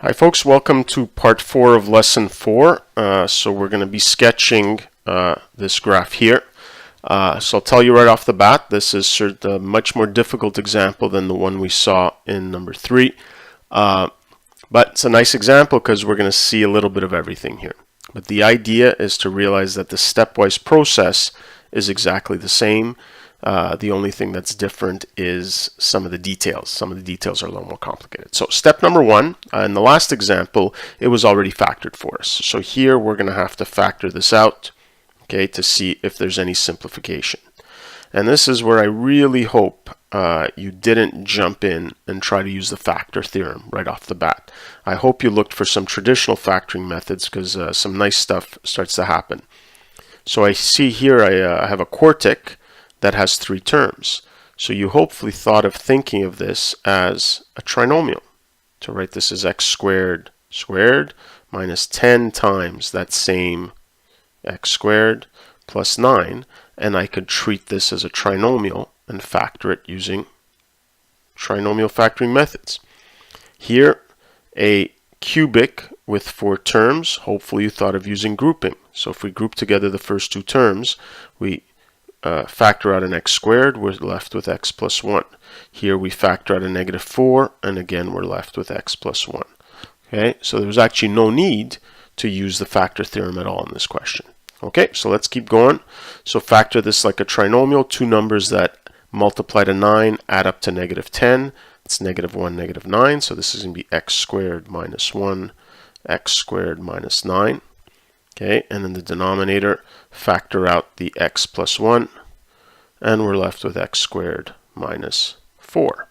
Hi folks, welcome to part 4 of lesson 4. So we're going to be sketching this graph here. So I'll tell you right off the bat, this is a much more difficult example than the one we saw in number 3. But it's a nice example because we're going to see a little bit of everything here. But the idea is to realize that the stepwise process is exactly the same. The only thing that's different is some of the details. Some of the details are a little more complicated. So step number 1, in the last example, it was already factored for us. So here we're going to have to factor this out, okay, to see if there's any simplification. And this is where I really hope you didn't jump in and try to use the factor theorem right off the bat. I hope you looked for some traditional factoring methods because some nice stuff starts to happen. So I see here I have a quartic that has 3 terms. So you hopefully thought of thinking of this as a trinomial. To write this as x squared squared minus 10 times that same x squared plus 9, and I could treat this as a trinomial and factor it using trinomial factoring methods. Here, a cubic with 4 terms, hopefully you thought of using grouping. So if we group together the first 2 terms, we factor out an x squared, we're left with x plus 1. Here we factor out a negative 4, and again we're left with x plus 1. Okay, so there's actually no need to use the factor theorem at all in this question. Okay, so let's keep going. So factor this like a trinomial, 2 numbers that multiply to 9 add up to negative 10. It's negative 1, negative 9, so this is going to be x squared minus 1, x squared minus 9. Okay, and in the denominator, factor out the x plus 1, and we're left with x squared minus 4.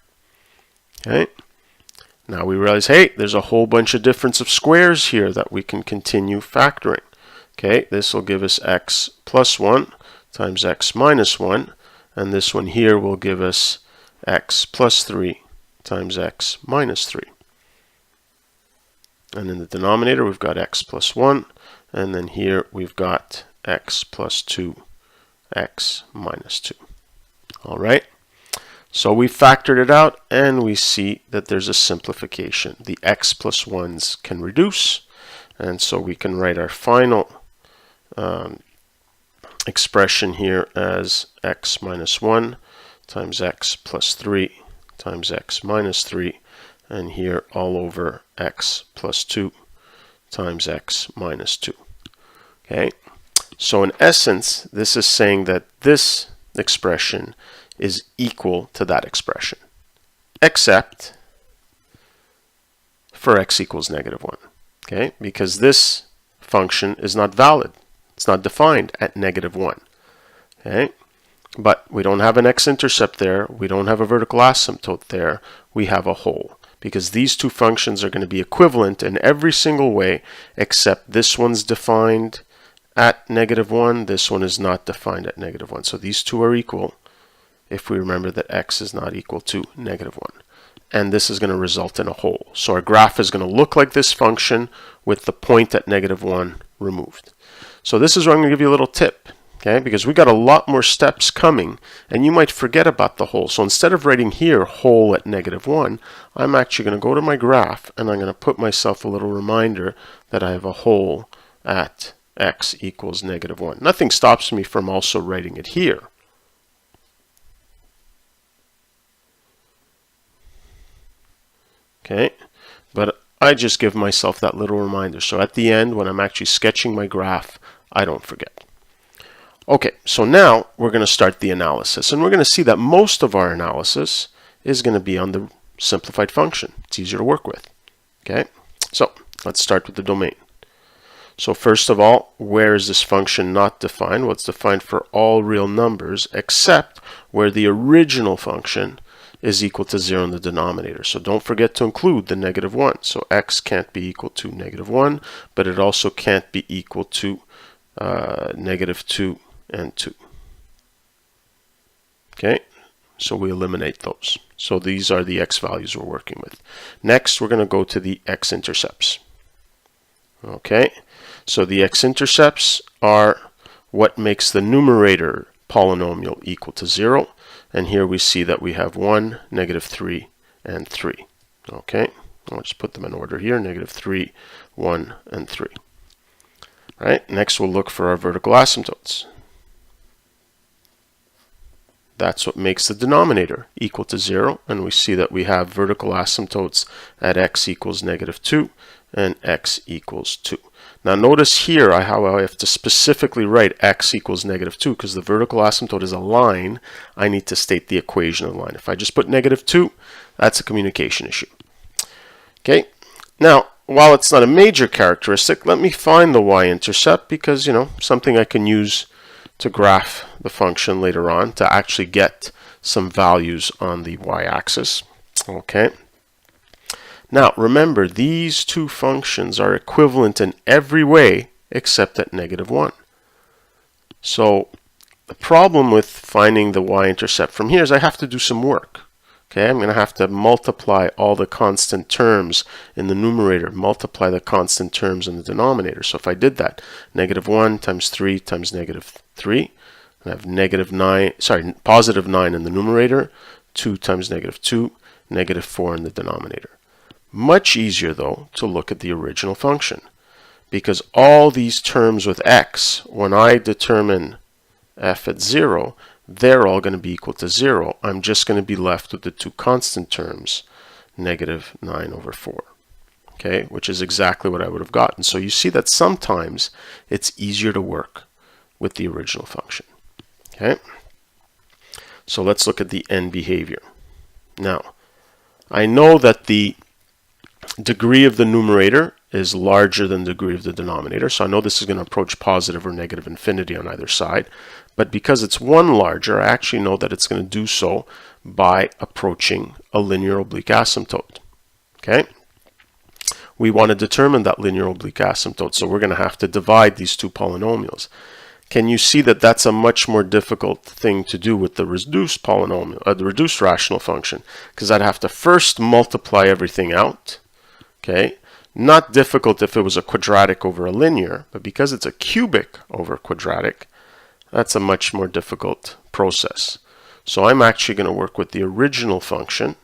Okay, now we realize, hey, there's a whole bunch of difference of squares here that we can continue factoring. Okay, this will give us x plus 1 times x minus 1, and this one here will give us x plus 3 times x minus 3. And in the denominator, we've got x plus 1, and then here we've got x plus 2, x minus 2. All right, so we factored it out, and we see that there's a simplification. The x plus 1s can reduce, and so we can write our final expression here as x minus 1 times x plus 3 times x minus 3, and here all over x plus 2 times x minus 2. Okay, so in essence, this is saying that this expression is equal to that expression, except for x equals negative 1. Okay, because this function is not valid. It's not defined at negative 1. Okay, but we don't have an x-intercept there. We don't have a vertical asymptote there. We have a hole, because these 2 functions are going to be equivalent in every single way, except this one's defined at negative 1. This one is not defined at negative 1. So these 2 are equal if we remember that x is not equal to negative 1. And this is going to result in a hole. So our graph is going to look like this function with the point at negative 1 removed. So this is where I'm going to give you a little tip. Okay, because we got a lot more steps coming, and you might forget about the hole. So instead of writing here hole at negative 1, I'm actually going to go to my graph, and I'm going to put myself a little reminder that I have a hole at x equals negative 1. Nothing stops me from also writing it here. Okay, but I just give myself that little reminder. So at the end, when I'm actually sketching my graph, I don't forget. Okay, so now we're going to start the analysis, and we're going to see that most of our analysis is going to be on the simplified function. It's easier to work with. Okay, so let's start with the domain. So first of all, where is this function not defined? Well, it's defined for all real numbers except where the original function is equal to 0 in the denominator. So don't forget to include the negative 1. So x can't be equal to negative 1, but it also can't be equal to negative 2 and 2. Okay, so we eliminate those. So these are the x values we're working with. Next, we're going to go to the x-intercepts. Okay, so the x-intercepts are what makes the numerator polynomial equal to 0. And here we see that we have 1, negative 3, and 3. Okay, I'll just put them in order here, -3, 1, and 3. All right, next we'll look for our vertical asymptotes. That's what makes the denominator equal to 0, and we see that we have vertical asymptotes at x equals -2 and x equals 2. Now notice here how I have to specifically write x equals -2 because the vertical asymptote is a line. I need to state the equation of the line. If I just put -2, that's a communication issue. Okay, now while it's not a major characteristic, let me find the y-intercept because, something I can use to graph the function later on to actually get some values on the y-axis. Okay. Now remember, these two functions are equivalent in every way except at -1. So the problem with finding the y-intercept from here is I have to do some work. Okay, I'm going to have to multiply all the constant terms in the numerator, multiply the constant terms in the denominator. So if I did that, -1 times 3 times -3, I have positive 9 in the numerator, 2 times -2, -4 in the denominator. Much easier, though, to look at the original function, because all these terms with x, when I determine f at 0, they're all going to be equal to 0. I'm just going to be left with the two constant terms, -9/4, okay, which is exactly what I would have gotten. So you see that sometimes it's easier to work with the original function. Okay, so let's look at the end behavior. Now, I know that the degree of the numerator is larger than the degree of the denominator, so I know this is going to approach positive or negative infinity on either side. But because it's one larger, I actually know that it's going to do so by approaching a linear oblique asymptote. Okay? We want to determine that linear oblique asymptote, so we're going to have to divide these two polynomials. Can you see that that's a much more difficult thing to do with the reduced polynomial, the reduced rational function? Because I'd have to first multiply everything out. Okay? Not difficult if it was a quadratic over a linear, but because it's a cubic over quadratic, that's a much more difficult process. So I'm actually going to work with the original function,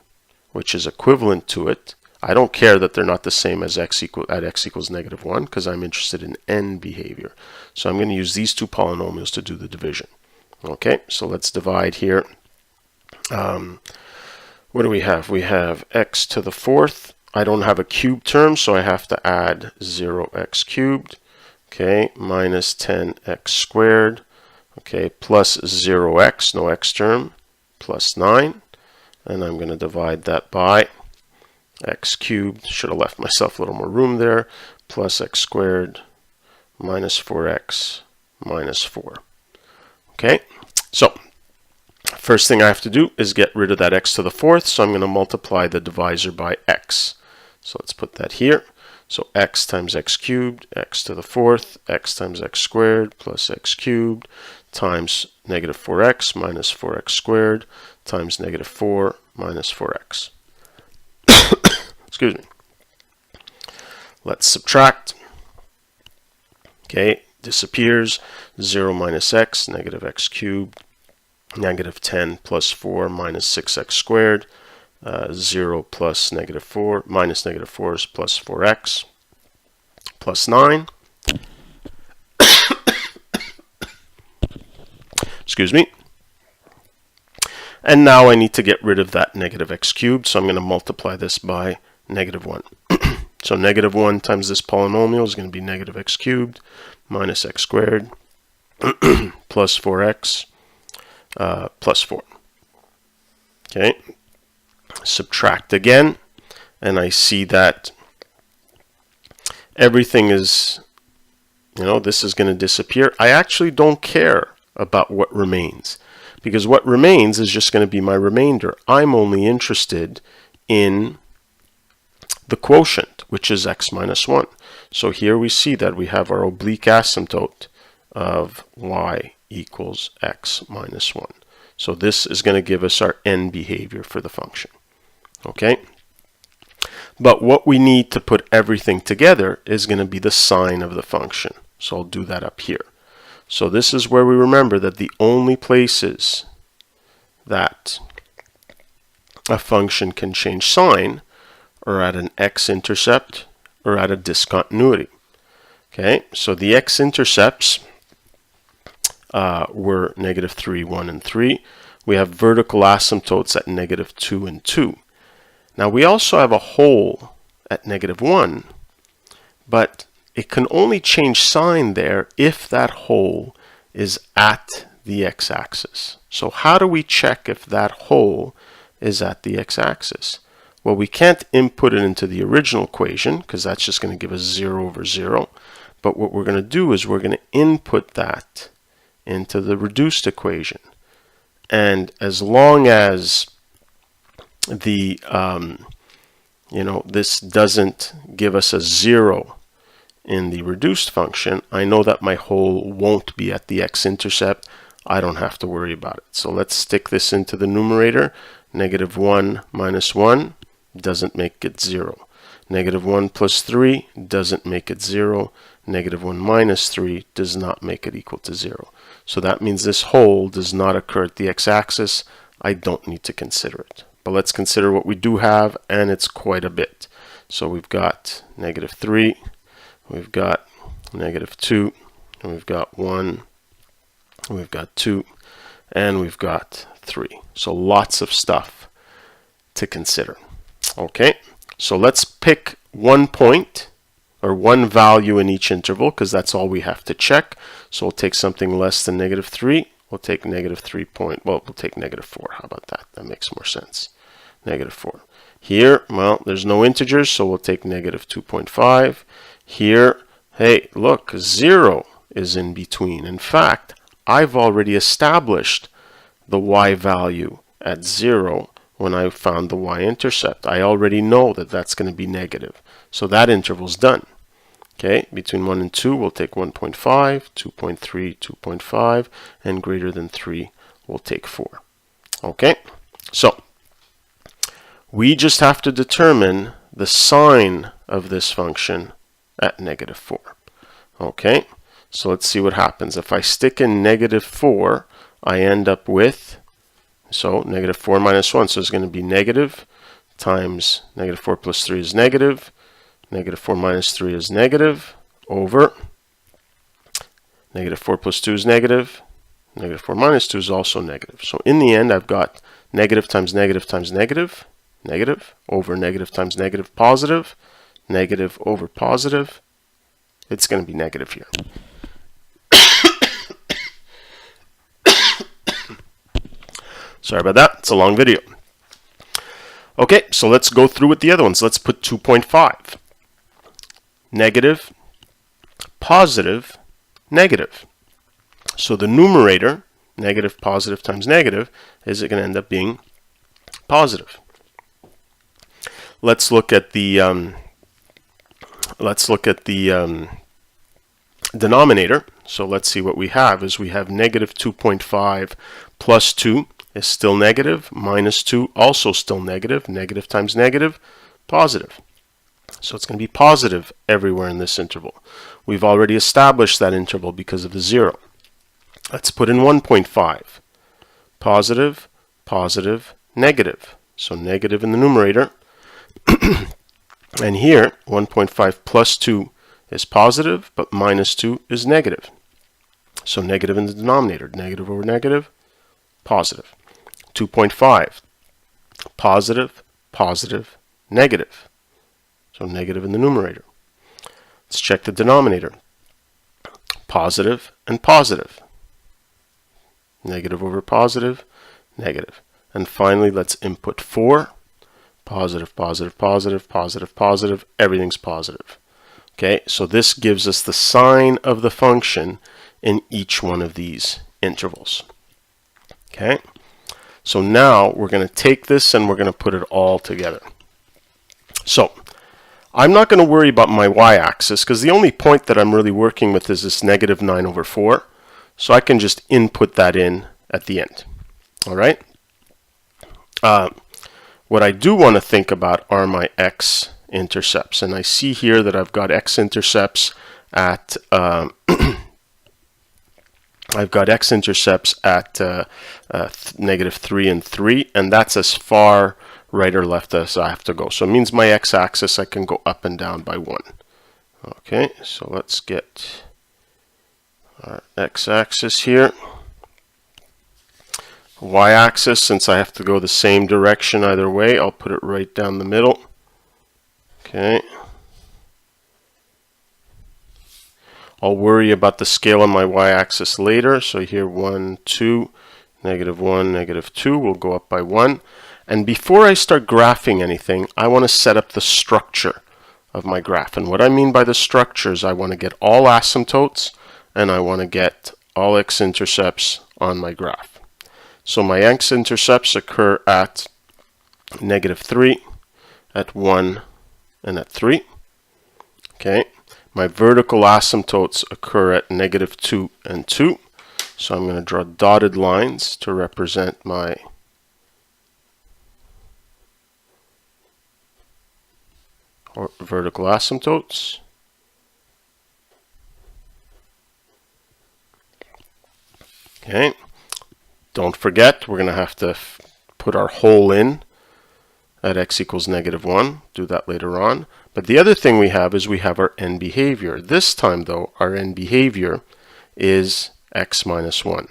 which is equivalent to it. I don't care that they're not the same as x equals -1 because I'm interested in end behavior. So I'm going to use these two polynomials to do the division. Okay, so let's divide here. What do we have? We have x to the 4th. I don't have a cube term, so I have to add 0x cubed. Okay, minus 10x squared. Okay, plus 0x, no x term, plus 9. And I'm going to divide that by x cubed, should have left myself a little more room there, plus x squared minus 4x minus 4. Okay, so first thing I have to do is get rid of that x to the 4th, so I'm going to multiply the divisor by x. So let's put that here. So x times x cubed, x to the 4th, x times x squared plus x cubed times -4x minus 4x squared times -4 minus 4x. Excuse me. Let's subtract. Okay, disappears. 0 minus x, -x cubed, -10 plus 4 minus 6x squared, 0 plus -4 minus -4 is plus 4x, plus 9. Excuse me. And now I need to get rid of that -x cubed, so I'm going to multiply this by -1. So -1 times this polynomial is going to be -x cubed minus x squared plus 4x plus 4. Okay, subtract again, and I see that everything is, this is going to disappear. I actually don't care about what remains, because what remains is just going to be my remainder. I'm only interested in the quotient, which is x minus 1. So here we see that we have our oblique asymptote of y equals x minus 1. So this is going to give us our end behavior for the function. Okay? But what we need to put everything together is going to be the sign of the function. So I'll do that up here. So this is where we remember that the only places that a function can change sign or at an x-intercept or at a discontinuity. Okay, so the x-intercepts were -3, 1, and 3. We have vertical asymptotes at -2 and 2. Now we also have a hole at -1, but it can only change sign there if that hole is at the x-axis. So how do we check if that hole is at the x-axis? Well, we can't input it into the original equation because that's just going to give us 0 over 0. But what we're going to do is we're going to input that into the reduced equation. And as long as the this doesn't give us a 0 in the reduced function, I know that my hole won't be at the x-intercept. I don't have to worry about it. So let's stick this into the numerator. -1 minus 1 doesn't make it 0. -1 plus 3 doesn't make it 0. -1 minus 3 does not make it equal to 0. So that means this hole does not occur at the x-axis. I don't need to consider it. But let's consider what we do have, and it's quite a bit. So we've got -3, we've got -2, and we've got 1, we've got 2, and we've got 3. So lots of stuff to consider. Okay, so let's pick one point or one value in each interval because that's all we have to check. So we'll take something less than -3. We'll take -3 point. Well, we'll take -4. How about that? That makes more sense. -4. Here, well, there's no integers, so we'll take -2.5. Here, hey, look, 0 is in between. In fact, I've already established the y value at 0 when I found the y-intercept. I already know that that's going to be negative. So that interval's done. Okay, between 1 and 2, we'll take 1.5, 2.3, 2.5, and greater than 3, we'll take 4. Okay, so we just have to determine the sign of this function at -4. Okay, so let's see what happens. If I stick in -4, I end up with, so -4 minus 1, so it's going to be negative times -4 plus 3 is negative, -4 minus 3 is negative, over -4 plus 2 is negative, -4 minus 2 is also negative. So in the end, I've got negative times negative times negative, negative, over negative times negative, positive, negative over positive. It's going to be negative here. Sorry about that. It's a long video. Okay, so let's go through with the other ones. Let's put 2.5. Negative, positive, negative. So the numerator, negative, positive times negative, is going to end up being positive. Let's look at the denominator. So let's see what we have. Is we have negative 2.5 plus 2 is still negative, minus 2 also still negative, negative times negative, positive. So it's going to be positive everywhere in this interval. We've already established that interval because of the 0. Let's put in 1.5. Positive, positive, negative. So negative in the numerator. And here, 1.5 plus 2 is positive, but minus 2 is negative. So negative in the denominator. Negative over negative, positive. 2.5. Positive, positive, negative. So negative in the numerator. Let's check the denominator. Positive and positive. Negative over positive, negative. And finally, let's input 4. Positive, positive, positive, positive, positive. Everything's positive. Okay, so this gives us the sign of the function in each one of these intervals. Okay, so now we're going to take this and we're going to put it all together. So I'm not going to worry about my y-axis because the only point that I'm really working with is this negative 9 over 4. So I can just input that in at the end. All right. What I do want to think about are my x-intercepts. And I see here that I've got x-intercepts at -3 and 3, and that's as far right or left as I have to go. So it means my x-axis, I can go up and down by 1. Okay, so let's get our x-axis here. Y-axis, since I have to go the same direction either way, I'll put it right down the middle. Okay. I'll worry about the scale on my y-axis later. So here 1, 2, -1, -2 will go up by 1. And before I start graphing anything, I want to set up the structure of my graph. And what I mean by the structure is I want to get all asymptotes and I want to get all x-intercepts on my graph. So my x-intercepts occur at -3, at 1, and at 3. Okay. My vertical asymptotes occur at -2 and 2. So I'm going to draw dotted lines to represent my vertical asymptotes. Okay. Don't forget, we're going to have to put our hole in at x equals -1. Do that later on. But the other thing we have is we have our end behavior. This time, though, our end behavior is x minus 1.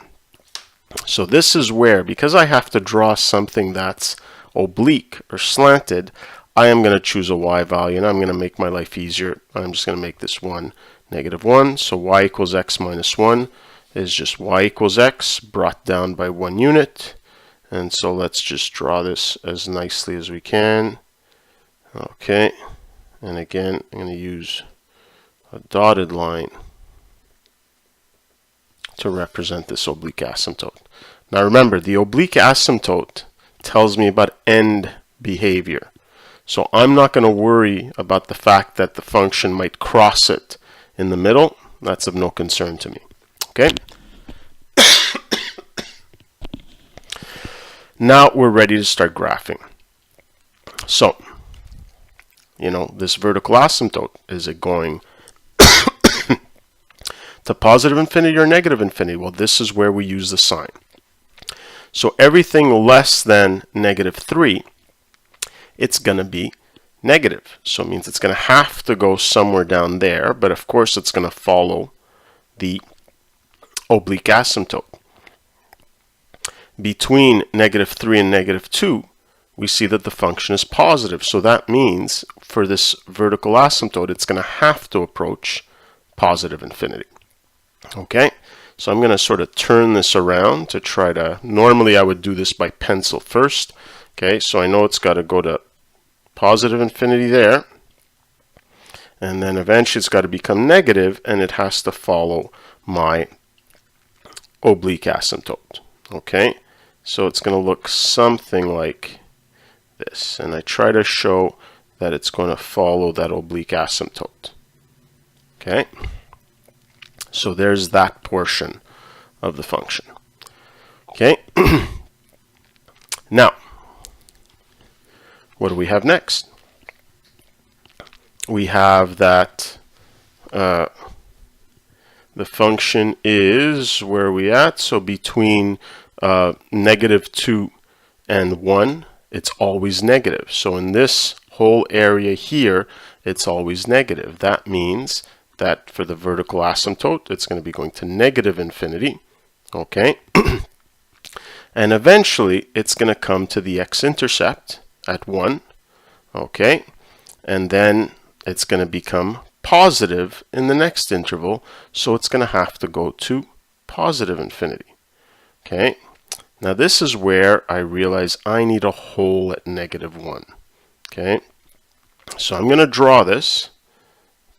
So this is where, because I have to draw something that's oblique or slanted, I am going to choose a y value, and I'm going to make my life easier. I'm just going to make this 1 -1. So y equals x minus 1 is just y equals x brought down by 1 unit. And so let's just draw this as nicely as we can. Okay. And again, I'm going to use a dotted line to represent this oblique asymptote. Now remember, the oblique asymptote tells me about end behavior. So I'm not going to worry about the fact that the function might cross it in the middle. That's of no concern to me. Okay? Now we're ready to start graphing. So, this vertical asymptote, is it going to positive infinity or negative infinity? Well, this is where we use the sign. So everything less than -3, it's going to be negative. So it means it's going to have to go somewhere down there, but of course it's going to follow the oblique asymptote. Between -3 and -2, we see that the function is positive. So that means for this vertical asymptote, it's going to have to approach positive infinity. Okay, so I'm going to sort of turn this around to try to, normally I would do this by pencil first. Okay, so I know it's got to go to positive infinity there. And then eventually it's got to become negative, and it has to follow my oblique asymptote. Okay, so it's going to look something like this, and I try to show that it's going to follow that oblique asymptote. Okay, so there's that portion of the function. Okay, now what do we have next? We have that the function is, where are we at? So between -2 and 1, it's always negative. So in this whole area here, it's always negative. That means that for the vertical asymptote, it's going to be going to negative infinity. Okay. And eventually, it's going to come to the x-intercept at 1. Okay. And then it's going to become positive in the next interval. So it's going to have to go to positive infinity. Okay. Now this is where I realize I need a hole at -1. Okay. So I'm going to draw this,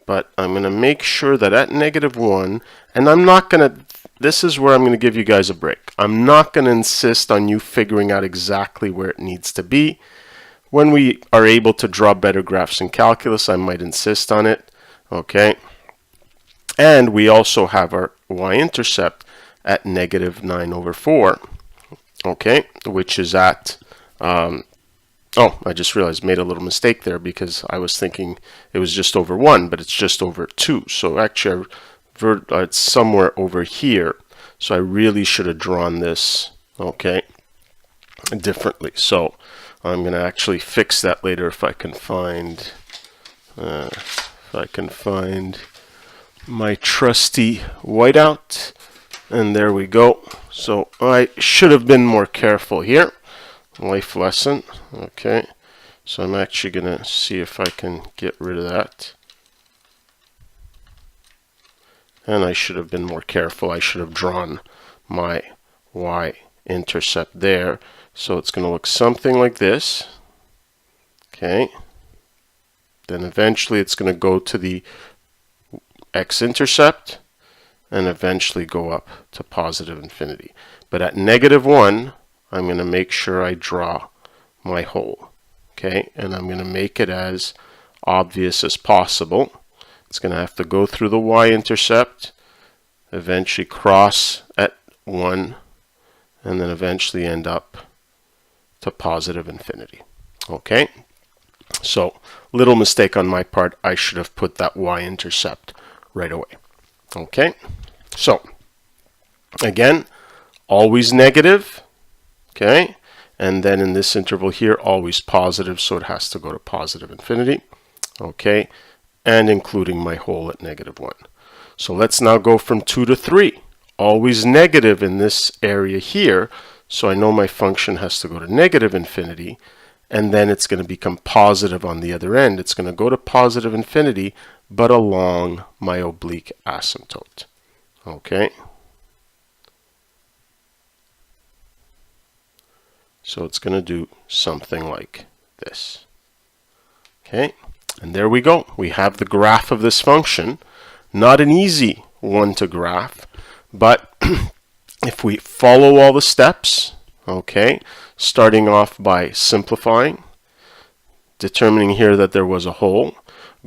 but I'm going to make sure that at -1, and I'm not going to, this is where I'm going to give you guys a break. I'm not going to insist on you figuring out exactly where it needs to be. When we are able to draw better graphs in calculus, I might insist on it. Okay. And we also have our y-intercept at -9/4. Okay, which is at, oh, I just realized, made a little mistake there because I was thinking it was just over 1, but it's just over 2. So actually, it's somewhere over here. So I really should have drawn this, okay, differently. So I'm going to actually fix that later if I can find my trusty whiteout. And there we go. So I should have been more careful here. Life lesson. Okay. So I'm actually going to see if I can get rid of that. And I should have been more careful. I should have drawn my y-intercept there. So it's going to look something like this. Okay. Then eventually it's going to go to the X-intercept and eventually go up to positive infinity. But at -1, I'm going to make sure I draw my hole. Okay, and I'm going to make it as obvious as possible. It's going to have to go through the y-intercept, eventually cross at 1, and then eventually end up to positive infinity. Okay, so little mistake on my part. I should have put that y-intercept right away. Okay, so again, always negative. Okay, and then in this interval here, always positive, so it has to go to positive infinity. Okay, and including my hole at -1. So let's now go from 2 to 3. Always negative in this area here, so I know my function has to go to negative infinity, and then it's going to become positive on the other end. It's going to go to positive infinity, but along my oblique asymptote. Okay. So it's going to do something like this. Okay, and there we go. We have the graph of this function. Not an easy one to graph, but if we follow all the steps, okay, starting off by simplifying, determining here that there was a hole,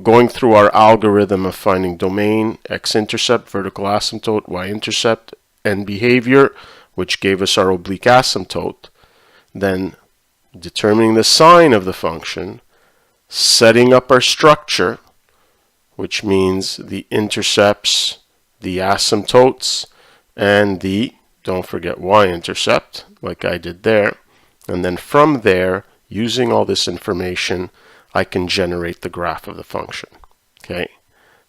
going through our algorithm of finding domain, x-intercept, vertical asymptote, y-intercept, and behavior, which gave us our oblique asymptote, then determining the sign of the function, setting up our structure, which means the intercepts, the asymptotes, and the, don't forget, y-intercept, like I did there. And then from there, using all this information, I can generate the graph of the function. Okay,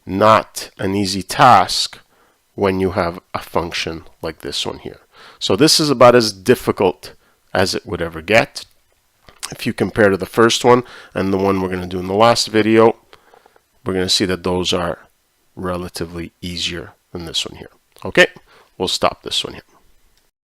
not an easy task when you have a function like this one here. So this is about as difficult as it would ever get. If you compare to the first one and the one we're going to do in the last video, we're going to see that those are relatively easier than this one here. Okay, we'll stop this one here.